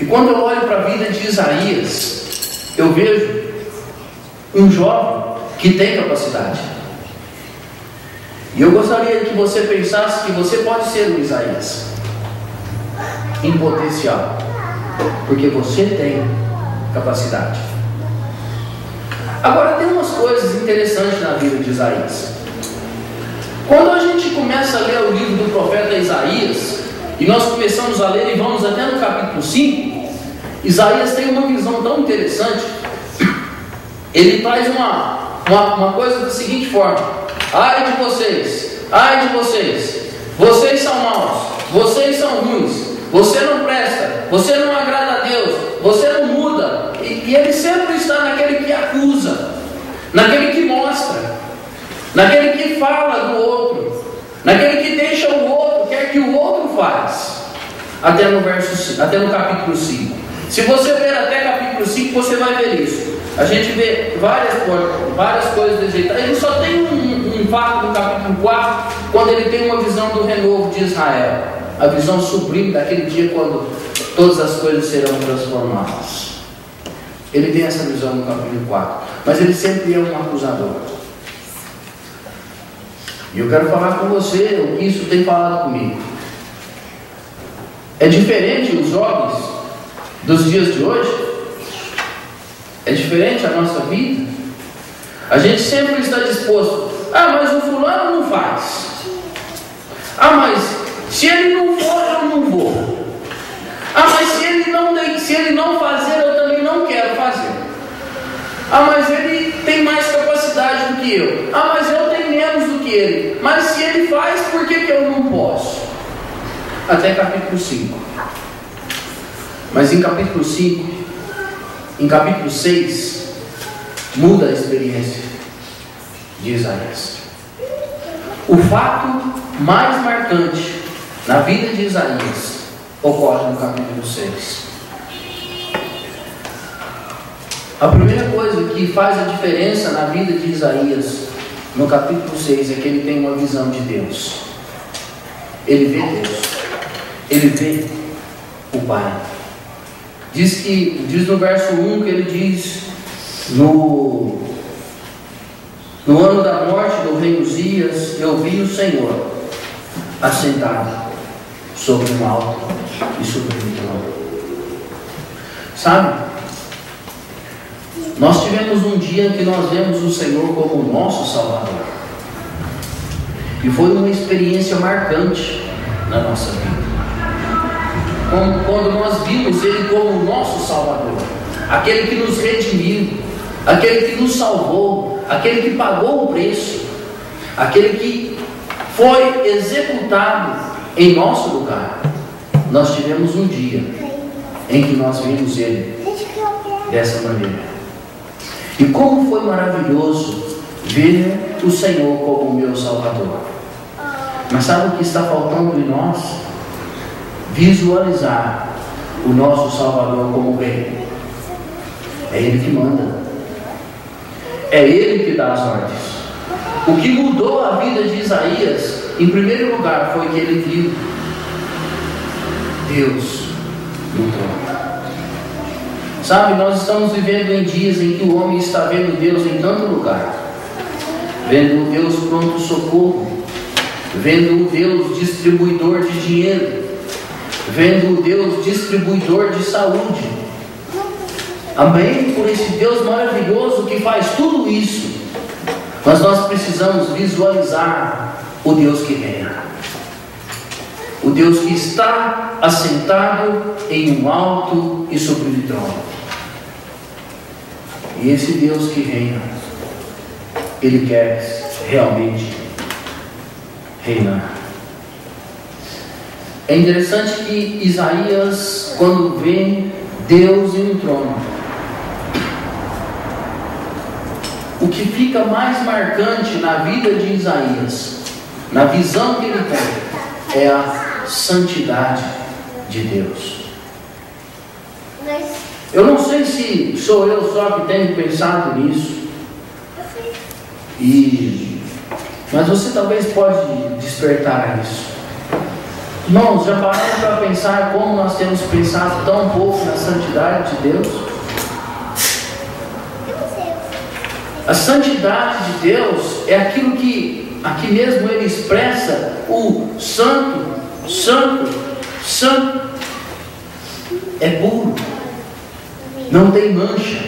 E quando eu olho para a vida de Isaías, eu vejo um jovem que tem capacidade. E eu gostaria que você pensasse que você pode ser um Isaías em potencial, porque você tem capacidade. Agora, tem umas coisas interessantes na vida de Isaías. Quando a gente começa a ler o livro do profeta Isaías, e nós começamos a ler e vamos até no capítulo 5, Isaías tem uma visão tão interessante. Ele traz uma coisa da seguinte forma: ai de vocês, vocês são maus, vocês são ruins, você não presta, você não agrada a Deus, você não muda. E ele sempre está naquele que acusa, naquele que mostra, naquele que fala do outro, naquele que deixa o outro, quer que o outro faz. Até no capítulo 5. Se você ver até capítulo 5, você vai ver isso. A gente vê várias coisas desse jeito. Ele só tem um fato no capítulo 4, quando ele tem uma visão do renovo de Israel, a visão sublime daquele dia quando todas as coisas serão transformadas. Ele tem essa visão no capítulo 4, mas ele sempre é um acusador. E eu quero falar com você o que isso tem falado comigo. É diferente os jovens dos dias de hoje? É diferente a nossa vida? A gente sempre está disposto: ah, mas o fulano não faz. Ah, mas se ele não for, eu não vou. Ah, mas se ele não fazer, eu também não quero fazer. Ah, mas ele tem mais capacidade do que eu. Ah, mas eu tenho menos do que ele. Mas se ele faz, por que eu não posso? Até capítulo 5. Mas em capítulo 5, em capítulo 6, muda a experiência de Isaías. O fato mais marcante na vida de Isaías ocorre no capítulo 6. A primeira coisa que faz a diferença na vida de Isaías no capítulo 6 é que ele tem uma visão de Deus. Ele vê Deus. Ele vê o Pai. Diz no verso 1 que ele diz: no ano da morte do rei Uzias, eu vi o Senhor assentado sobre um alto e sublime trono. Sabe? Nós tivemos um dia em que nós vemos o Senhor como o nosso Salvador. E foi uma experiência marcante na nossa vida. Quando nós vimos Ele como o nosso Salvador, aquele que nos redimiu, aquele que nos salvou, aquele que pagou o preço, aquele que foi executado em nosso lugar. Nós tivemos um dia em que nós vimos Ele dessa maneira. E como foi maravilhoso ver o Senhor como o meu Salvador. Mas sabe o que está faltando em nós? Visualizar o nosso Salvador como Rei. É Ele que manda. É Ele que dá as ordens. O que mudou a vida de Isaías, em primeiro lugar, foi que ele viu Deus no trono. Sabe, nós estamos vivendo em dias em que o homem está vendo Deus em tanto lugar. Vendo o Deus pronto socorro. Vendo o Deus distribuidor de dinheiro. Vendo o Deus distribuidor de saúde. Amém? Por esse Deus maravilhoso que faz tudo isso. Mas nós precisamos visualizar o Deus que reina. O Deus que está assentado em um alto e sublime trono. E esse Deus que reina, Ele quer realmente reinar. É interessante que Isaías, quando vê Deus em um trono, o que fica mais marcante na vida de Isaías, na visão que ele tem, é a santidade de Deus. Eu não sei se sou eu só que tenho pensado nisso, mas você talvez pode despertar isso. Irmãos, já pararam para pensar como nós temos pensado tão pouco na santidade de Deus? A santidade de Deus é aquilo que aqui mesmo ele expressa, o santo, santo, santo. É puro, não tem mancha,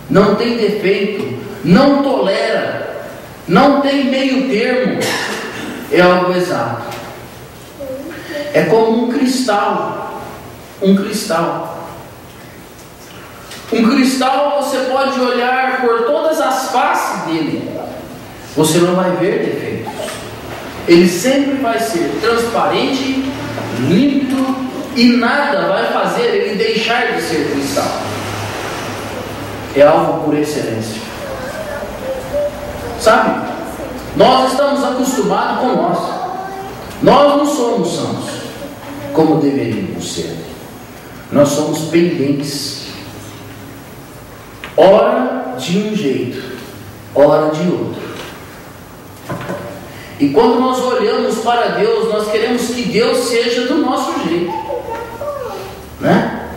não tem defeito, não tolera, não tem meio termo, é algo exato. É como um cristal, um cristal. Um cristal você pode olhar por todas as faces dele, você não vai ver defeitos. Ele sempre vai ser transparente, límpido, e nada vai fazer ele deixar de ser cristal. É algo por excelência. Sabe? Nós estamos acostumados com nós. Nós não somos santos como deveríamos ser. Nós somos pendentes. Ora de um jeito, ora de outro. E quando nós olhamos para Deus, nós queremos que Deus seja do nosso jeito, né?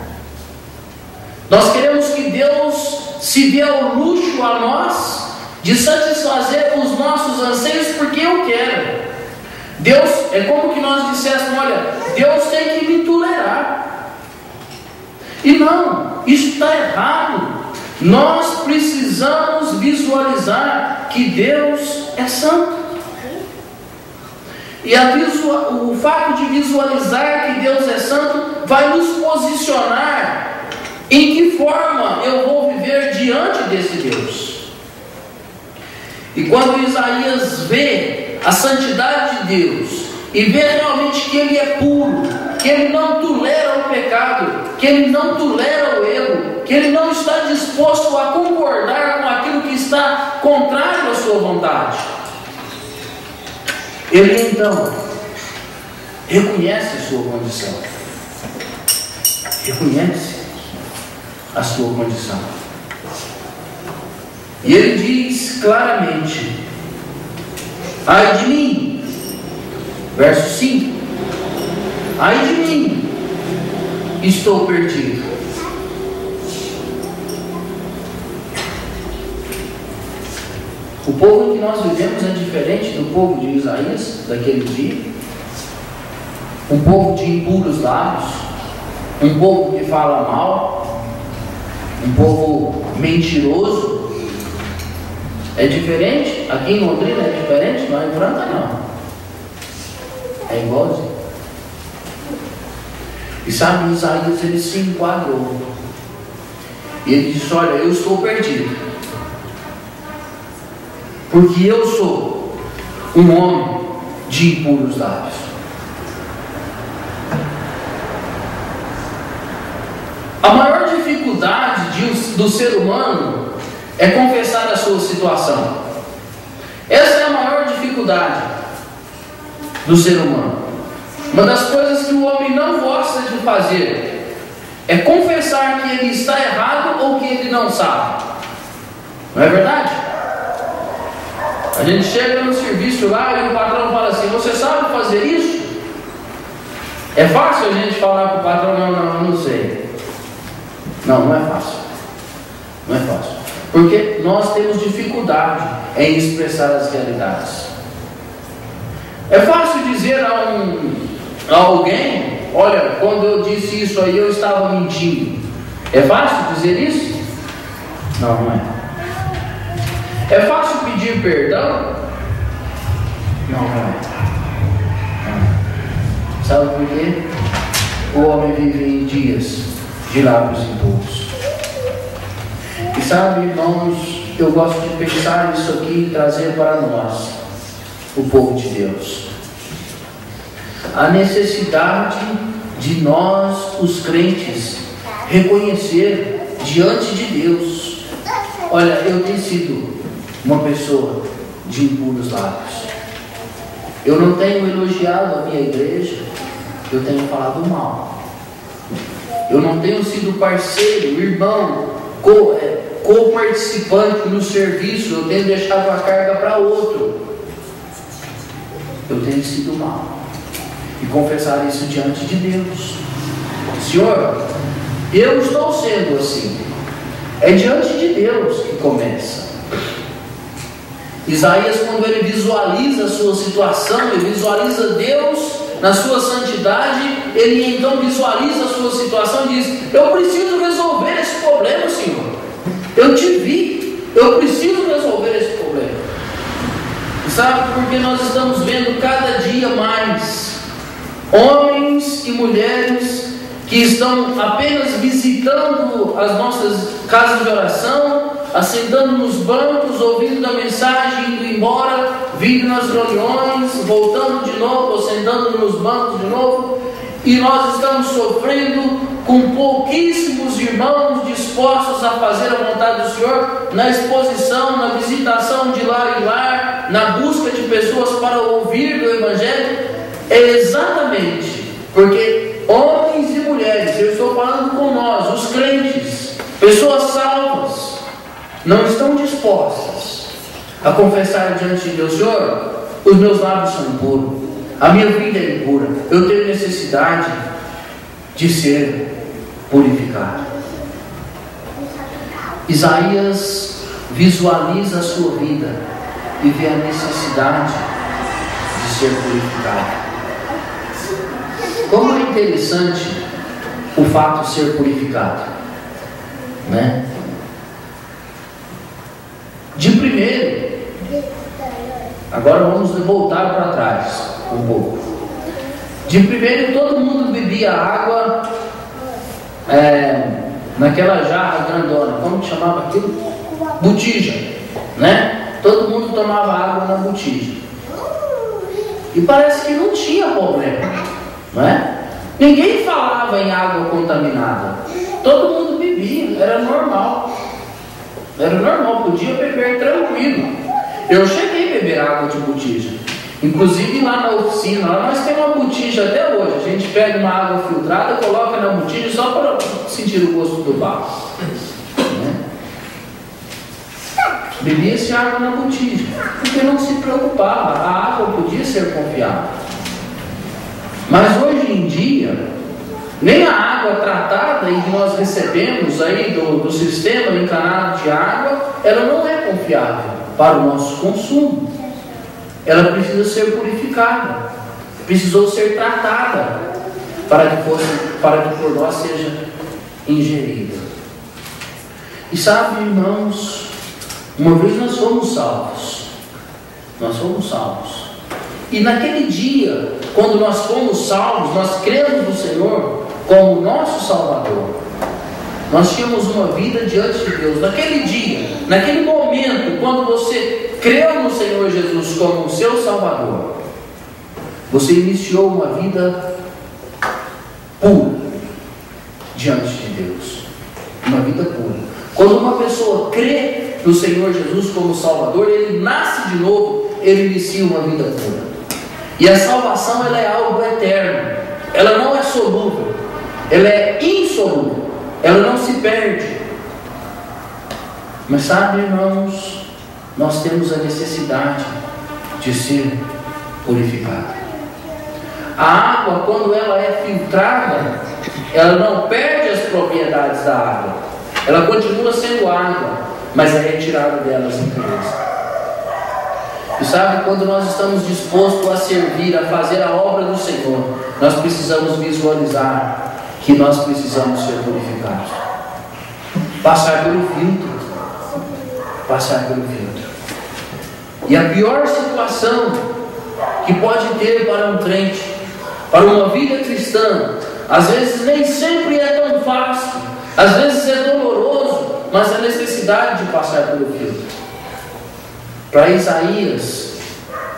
Nós queremos que Deus se dê ao luxo a nós de satisfazer os nossos anseios porque eu quero. Deus, é como que nós disséssemos, olha, Deus tem que me tolerar. E não, isso está errado. Nós precisamos visualizar que Deus é santo. E o fato de visualizar que Deus é santo vai nos posicionar em que forma eu vou viver diante desse Deus. E quando Isaías vê a santidade de Deus e vê realmente que Ele é puro, que Ele não tolera o pecado, que Ele não tolera o erro, que Ele não está disposto a concordar com aquilo que está contrário à sua vontade, ele então reconhece a sua condição. Reconhece a sua condição. E ele diz claramente: ai de mim, verso 5, ai de mim, estou perdido. O povo em que nós vivemos é diferente do povo de Isaías, daquele dia. Um povo de impuros lábios, um povo que fala mal, um povo mentiroso. É diferente? Aqui em Londrina é diferente? Não é em Franca não. É igualzinho. E sabe, Isaías ele se enquadrou. E ele disse: olha, eu estou perdido. Porque eu sou um homem de impuros lábios. A maior dificuldade do ser humano é confessar a sua situação. Essa é a maior dificuldade do ser humano. Uma das coisas que o homem não gosta de fazer é confessar que ele está errado ou que ele não sabe. Não é verdade? A gente chega no serviço lá e o patrão fala assim: você sabe fazer isso? É fácil a gente falar para o patrão: não sei. Não é fácil. Não é fácil. Porque nós temos dificuldade em expressar as realidades. É fácil dizer a alguém: olha, quando eu disse isso aí eu estava mentindo. É fácil dizer isso? Não é. É fácil pedir perdão? Não é. Sabe por quê? O homem vive em dias de lábios impuros. E sabe, irmãos, eu gosto de pensar isso aqui e trazer para nós, o povo de Deus, a necessidade de nós, os crentes, reconhecer diante de Deus: olha, eu tenho sido uma pessoa de impuros lábios. Eu não tenho elogiado a minha igreja, eu tenho falado mal. Eu não tenho sido parceiro, irmão, co-participante no serviço, eu tenho deixado a carga para outro. Eu tenho sido mal. e confessar isso diante de Deus. Senhor, eu estou sendo assim. É diante de Deus que começa. Isaías, quando ele visualiza a sua situação, ele visualiza Deus na sua santidade, ele então visualiza a sua situação e diz: eu preciso resolver esse problema, Senhor. Eu te vi, eu preciso resolver esse problema. E sabe por que nós estamos vendo cada dia mais homens e mulheres que estão apenas visitando as nossas casas de oração, assentando nos bancos, ouvindo a mensagem, indo embora, vindo nas reuniões, voltando de novo, assentando nos bancos de novo, e nós estamos sofrendo com pouquíssimos irmãos dispostos a fazer a vontade do Senhor, na exposição, na visitação de lar em lar, na busca de pessoas para ouvir do Evangelho. É exatamente porque homens e mulheres, eu estou falando com nós, os crentes, pessoas salvas, não estão dispostas a confessar diante de Deus: Senhor, os meus lábios são impuros, a minha vida é impura, eu tenho necessidade de ser purificado. Isaías visualiza a sua vida e vê a necessidade de ser purificado. Como é interessante o fato de ser purificado, né? De primeiro, agora vamos voltar para trás um pouco. De primeiro, todo mundo bebia água naquela jarra grandona, como que chamava aquilo? Botija, né? Todo mundo tomava água na botija. E parece que não tinha problema, não é? Ninguém falava em água contaminada. Todo mundo bebia, era normal. Era normal, podia beber tranquilo. Eu cheguei a beber água de botija. Inclusive lá na oficina, lá nós temos uma botija até hoje. A gente pega uma água filtrada, coloca na botija só para sentir o gosto do barro. Bebia-se água na botija, porque não se preocupava, a água podia ser confiável. Mas hoje em dia, nem a água tratada em que nós recebemos aí do sistema encanado de água, ela não é confiável para o nosso consumo. Ela precisa ser purificada, precisou ser tratada para que por nós seja ingerida. E sabe, irmãos, uma vez nós fomos salvos. E naquele dia, quando nós fomos salvos, nós cremos no Senhor como nosso Salvador. Nós tínhamos uma vida diante de Deus. Naquele dia, naquele momento, quando você creu no Senhor Jesus como o seu Salvador, você iniciou uma vida pura diante de Deus. Uma vida pura. Quando uma pessoa crê no Senhor Jesus como Salvador, ele nasce de novo, ele inicia uma vida pura. E a salvação, ela é algo eterno. Ela não é solúvel. Ela é insolúvel. Ela não se perde. Mas sabe, irmãos, nós temos a necessidade de ser purificada. A água, quando ela é filtrada, ela não perde as propriedades da água. Ela continua sendo água, mas é retirada delas em impureza. E sabe, quando nós estamos dispostos a servir, a fazer a obra do Senhor, nós precisamos visualizar que nós precisamos ser purificados. Passar pelo filtro. E a pior situação que pode ter para um crente, para uma vida cristã, às vezes nem sempre é tão fácil, às vezes é doloroso, mas a necessidade de passar pelo filtro. Para Isaías,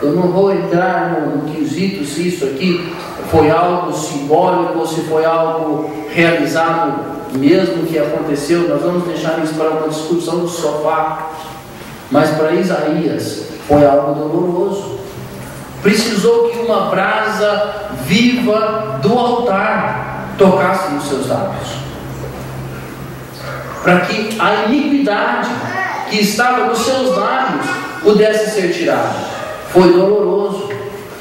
eu não vou entrar no quesito se isso aqui foi algo simbólico ou se foi algo realizado mesmo que aconteceu. Nós vamos deixar isso para uma discussão do sofá. Mas para Isaías foi algo doloroso. Precisou que uma brasa viva do altar tocasse nos seus lábios, para que a iniquidade que estava nos seus lábios pudesse ser tirada. Foi doloroso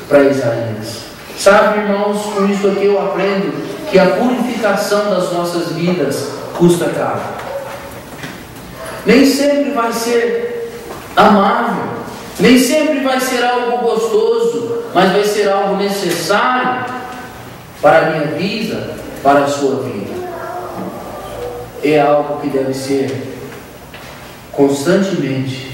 para Isaías. Sabe, irmãos, com isso aqui eu aprendo que a purificação das nossas vidas custa caro. Nem sempre vai ser amável, nem sempre vai ser algo gostoso, mas vai ser algo necessário para a minha vida, para a sua vida. É algo que deve ser constantemente